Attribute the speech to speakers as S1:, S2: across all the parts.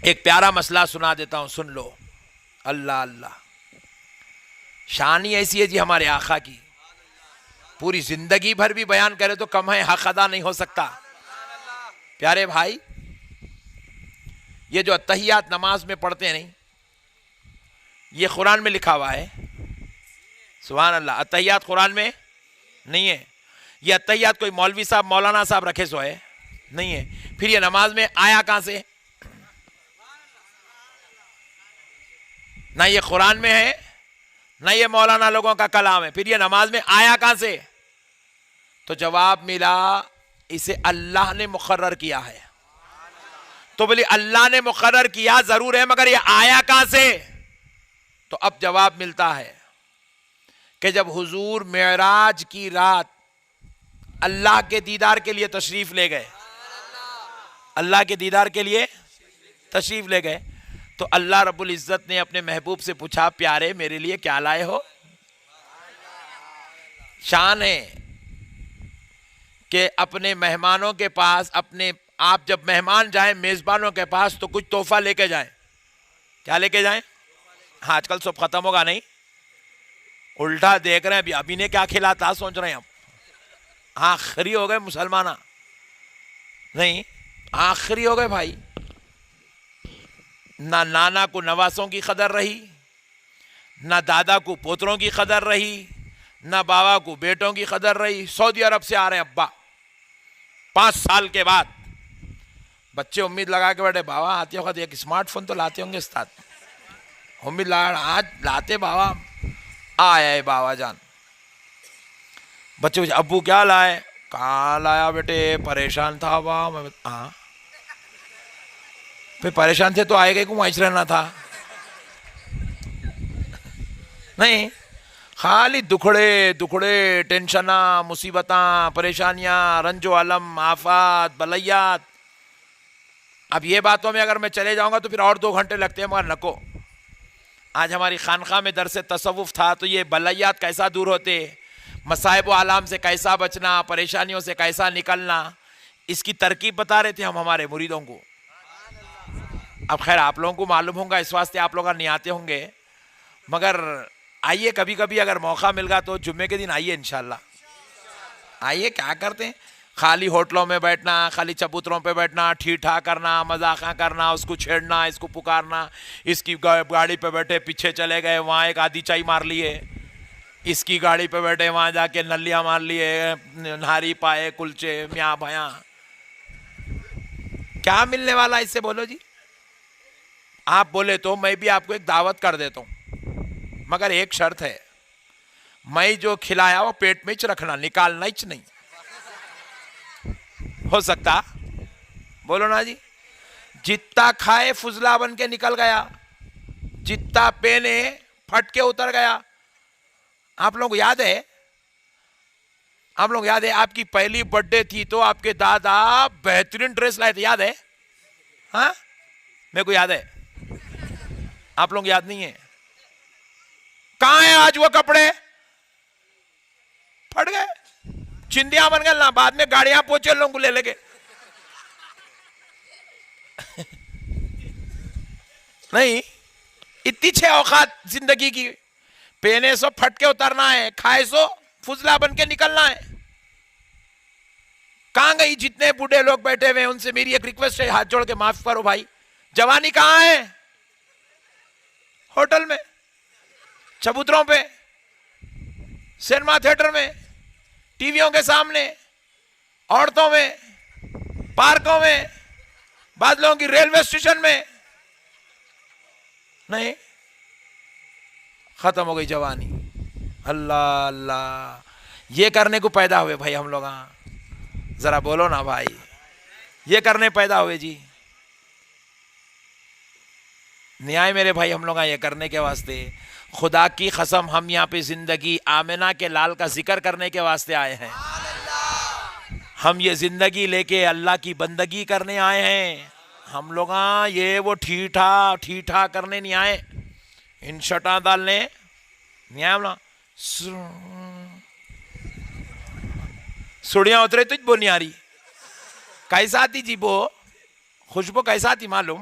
S1: ایک پیارا مسئلہ سنا دیتا ہوں، سن لو. اللہ اللہ، شان ہی ایسی ہے جی ہمارے آقا کی، پوری زندگی بھر بھی بیان کرے تو کم ہے، حق ادا نہیں ہو سکتا. پیارے بھائی، یہ جو اتحیات نماز میں پڑھتے ہیں نہیں، یہ قرآن میں لکھا ہوا ہے. سبحان اللہ. اتحیات قرآن میں نہیں ہے. یہ اتحیات کوئی مولوی صاحب مولانا صاحب رکھے سو ہے نہیں ہے. پھر یہ نماز میں آیا کہاں سے؟ نہ یہ قرآن میں ہے نہ یہ مولانا لوگوں کا کلام ہے. پھر یہ نماز میں آیا کہاں سے؟ تو جواب ملا اسے اللہ نے مقرر کیا ہے. تو بولی اللہ نے مقرر کیا ضرور ہے، مگر یہ آیا کہاں سے؟ تو اب جواب ملتا ہے کہ جب حضور معراج کی رات اللہ کے دیدار کے لیے تشریف لے گئے، اللہ کے دیدار کے لیے تشریف لے گئے، تو اللہ رب العزت نے اپنے محبوب سے پوچھا، پیارے میرے لیے کیا لائے ہو؟ شان ہے کہ اپنے مہمانوں کے پاس، آپ جب مہمان جائیں میزبانوں کے پاس تو کچھ تحفہ لے کے جائیں. کیا لے کے جائیں؟ ہاں آج کل سب ختم ہوگا نہیں، الٹا دیکھ رہے ہیں ابھی نے کیا کھلاتا سوچ رہے ہیں ہم. آخری ہو گئے مسلمانہ نہیں، آخری ہو گئے بھائی. نہ نانا کو نواسوں کی قدر رہی، نہ دادا کو پوتروں کی قدر رہی، نہ بابا کو بیٹوں کی قدر رہی. سعودی عرب سے آ رہے ہیں ابا 5 سال کے بعد، بچے امید لگا کے بیٹھے بابا آتے وقت ایک اسمارٹ فون تو لاتے ہوں گے استاد. امید لگا آج لاتے بابا. آیا ہے بابا جان، بچے ابو کیا لائے؟ کہاں لایا بیٹے؟ پریشان تھا بابا. ہاں پھر پریشان تھے تو آئے گئے کو وہیں رہنا تھا نہیں. خالی دکھڑے دکھڑے ٹینشناں، مصیبتاں، پریشانیاں، رنج و علم، آفات، بلیات. اب یہ باتوں میں اگر میں چلے جاؤں گا تو پھر اور 2 گھنٹے لگتے ہیں، مگر نکو. آج ہماری خانقاہ میں درس تصوف تھا تو یہ بلیات کیسا دور ہوتے، مصائب و آلام سے کیسا بچنا، پریشانیوں سے کیسا نکلنا، اس کی ترکیب بتا رہے تھے ہم ہمارے مریدوں کو. اب خیر آپ لوگوں کو معلوم ہوگا، اس واسطے آپ لوگ نہیں آتے ہوں گے، مگر آئیے کبھی کبھی اگر موقع مل گا تو جمعے کے دن آئیے انشاءاللہ. آئیے. کیا کرتے ہیں؟ خالی ہوٹلوں میں بیٹھنا، خالی چبوتروں پہ بیٹھنا، ٹھیٹھا کرنا، مذاقاں کرنا، اس کو چھیڑنا، اس کو پکارنا. اس کی گاڑی پہ بیٹھے پیچھے چلے گئے، وہاں ایک آدھی چائی مار لیے. اس کی گاڑی پہ بیٹھے وہاں جا کے نلیاں مار لیے، نہاری پائے، کلچے، میاں بھیاں. کیا ملنے والا اس سے بولو جی؟ آپ بولے تو میں بھی آپ کو ایک دعوت کر دیتا ہوں، مگر ایک شرط ہے، میں جو کھلایا وہ پیٹ میں رکھنا، نکالنا ہی نہیں. ہو سکتا؟ بولو نا جی. جتنا کھائے فضلہ بن کے نکل گیا، جتنا پہنے پھٹ کے اتر گیا. آپ لوگوں کو یاد ہے، آپ کی پہلی برتھ ڈے تھی تو آپ کے دادا بہترین ڈریس لائے تھے، یاد ہے؟ ہاں میرے کو یاد ہے، آپ لوگ یاد نہیں ہے. کہاں ہیں آج وہ کپڑے؟ پھٹ گئے، چندیاں بن گئے. بعد میں گاڑیاں پہنچے لوگوں کو لے لے کے. نہیں، اتنی 6 اوقات زندگی کی، پہنے سو پھٹ کے اترنا ہے، کھائے سو فضلہ بن کے نکلنا ہے. کہاں گئی؟ جتنے بوڑھے لوگ بیٹھے ہوئے ان سے میری ایک ریکویسٹ ہے، ہاتھ جوڑ کے معاف کرو بھائی. جوانی کہاں ہے؟ ہوٹل میں، چبوتروں پہ، سینما تھیٹر میں، ٹی ویوں کے سامنے، عورتوں میں، پارکوں میں، بعض لوگوں کی ریلوے اسٹیشن میں. نہیں، ختم ہو گئی جوانی. اللہ اللہ، یہ کرنے کو پیدا ہوئے بھائی ہم لوگ. ذرا بولو نا بھائی، یہ کرنے پیدا ہوئے جی. نہیں آئے میرے بھائی ہم لوگ یہ کرنے کے واسطے. خدا کی قسم ہم یہاں پہ زندگی آمنہ کے لال کا ذکر کرنے کے واسطے آئے ہیں. ہم یہ زندگی لے کے اللہ کی بندگی کرنے آئے ہیں. ہم لوگ یہ وہ ٹھیٹھا کرنے نہیں آئے، ان شٹاں ڈالنے نہیں آئے. ہم لوگ سڑیاں اترے تجھ بو نہیں آ رہی. کیسا تھی جی بو؟ خوشبو کیسا تھی معلوم؟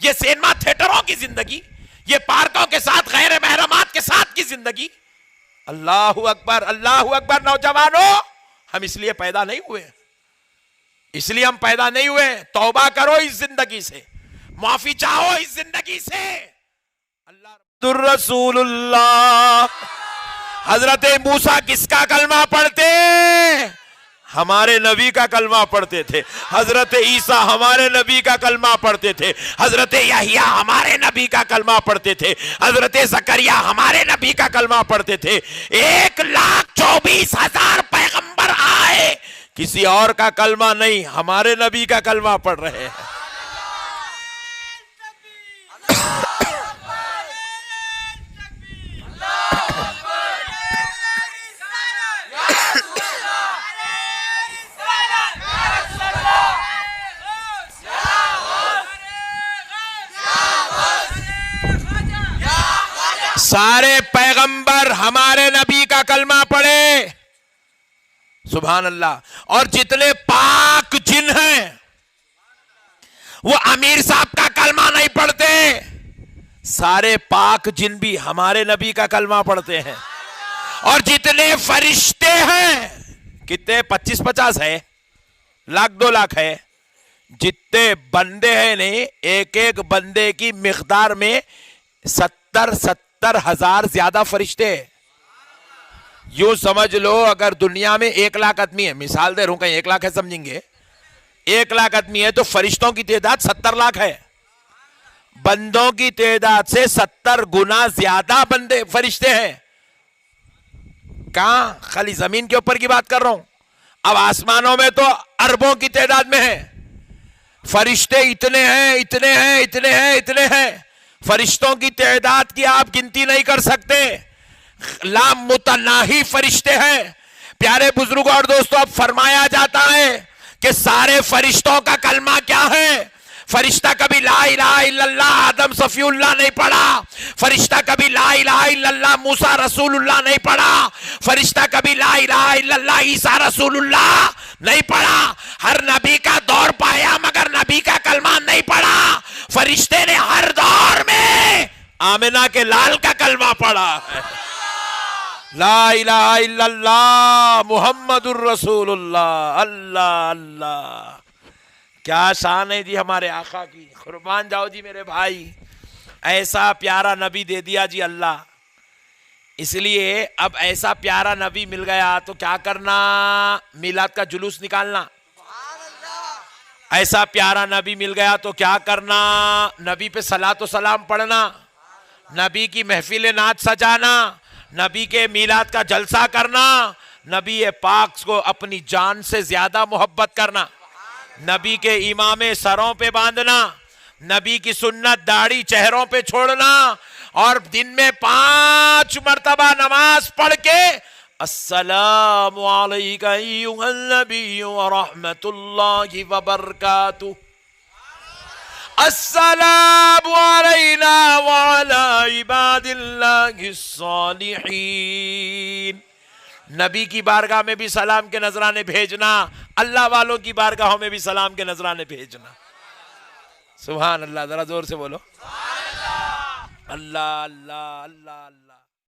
S1: یہ سینما تھیٹروں کی زندگی، یہ پارکوں کے ساتھ غیر محرمات کے ساتھ کی زندگی. اللہ اکبر اللہ اکبر. نوجوانوں، ہم اس لیے پیدا نہیں ہوئے، اس لیے ہم پیدا نہیں ہوئے. توبہ کرو اس زندگی سے، معافی چاہو اس زندگی سے. اللہ رسول اللہ. حضرت موسیٰ کس کا کلمہ پڑھتے؟ ہمارے نبی کا کلمہ پڑھتے تھے. حضرت عیسیٰ ہمارے نبی کا کلمہ پڑھتے تھے. حضرت یحییٰ ہمارے نبی کا کلمہ پڑھتے تھے. حضرت زکریا ہمارے نبی کا کلمہ پڑھتے تھے. 1,24,000 پیغمبر آئے، کسی اور کا کلمہ نہیں، ہمارے نبی کا کلمہ پڑھ رہے ہیں. سارے پیغمبر ہمارے نبی کا کلمہ پڑھے. سبحان اللہ. اور جتنے پاک جن ہیں وہ امیر صاحب کا کلمہ نہیں پڑھتے، سارے پاک جن بھی ہمارے نبی کا کلمہ پڑھتے ہیں. اور جتنے فرشتے ہیں، کتنے 25-50 ہے، 1,00,000 2 لاکھ ہے، جتنے بندے ہیں نہیں، ایک ایک بندے کی مقدار میں 70,000 زیادہ فرشتے. یوں سمجھ لو اگر دنیا میں 1,00,000 آدمی ہے، مثال دے رہا ہوں، کہیں 1,00,000 ہے سمجھیں گے، 1,00,000 آدمی ہے تو فرشتوں کی تعداد 70 لاکھ ہے. بندوں کی تعداد سے 70 گنا زیادہ بندے فرشتے ہیں. کہاں؟ خالی زمین کے اوپر کی بات کر رہا ہوں. اب آسمانوں میں تو اربوں کی تعداد میں ہے. فرشتے اتنے ہیں اتنے ہیں اتنے ہیں اتنے ہیں، فرشتوں کی تعداد کی آپ گنتی نہیں کر سکتے. لامتناہی فرشتے ہیں. پیارے بزرگوں اور دوستوں، اب فرمایا جاتا ہے کہ سارے فرشتوں کا کلمہ کیا ہے. فرشتہ کبھی لا الہ الا اللہ آدم صفی اللہ نہیں پڑھا. فرشتہ کبھی لا الہ الا اللہ موسیٰ رسول اللہ نہیں پڑھا. فرشتہ کبھی لا الہ الا اللہ عیسیٰ رسول اللہ نہیں پڑھا. ہر نبی کا دور پایا مگر نبی کا کلمہ نہیں پڑھا. فرشتے نے ہر دور میں آمنہ کے لال کا کلمہ پڑھا ہے. لا الہ الا اللہ محمد الرسول اللہ. اللہ اللہ، کیا شان ہے جی ہمارے آقا کی. قربان جاؤ جی میرے بھائی، ایسا پیارا نبی دے دیا جی اللہ. اس لیے اب ایسا پیارا نبی مل گیا تو کیا کرنا؟ میلاد کا جلوس نکالنا. ایسا پیارا نبی مل گیا تو کیا کرنا؟ نبی پہ صلاۃ و سلام پڑھنا، نبی کی محفل نعت سجانا، نبی کے میلاد کا جلسہ کرنا، نبی پاک کو اپنی جان سے زیادہ محبت کرنا، نبی کے امامے سروں پہ باندھنا، نبی کی سنت داڑھی چہروں پہ چھوڑنا، اور دن میں 5 مرتبہ نماز پڑھ کے السلام علیکہ ایہا النبی ورحمت اللہ وبرکاتہ، السلام علینا وعلی عباد اللہ الصالحین. نبی کی بارگاہ میں بھی سلام کے نذرانے بھیجنا، اللہ والوں کی بارگاہوں میں بھی سلام کے نذرانے بھیجنا. سبحان اللہ. ذرا زور سے بولو. اللہ اللہ اللہ اللہ.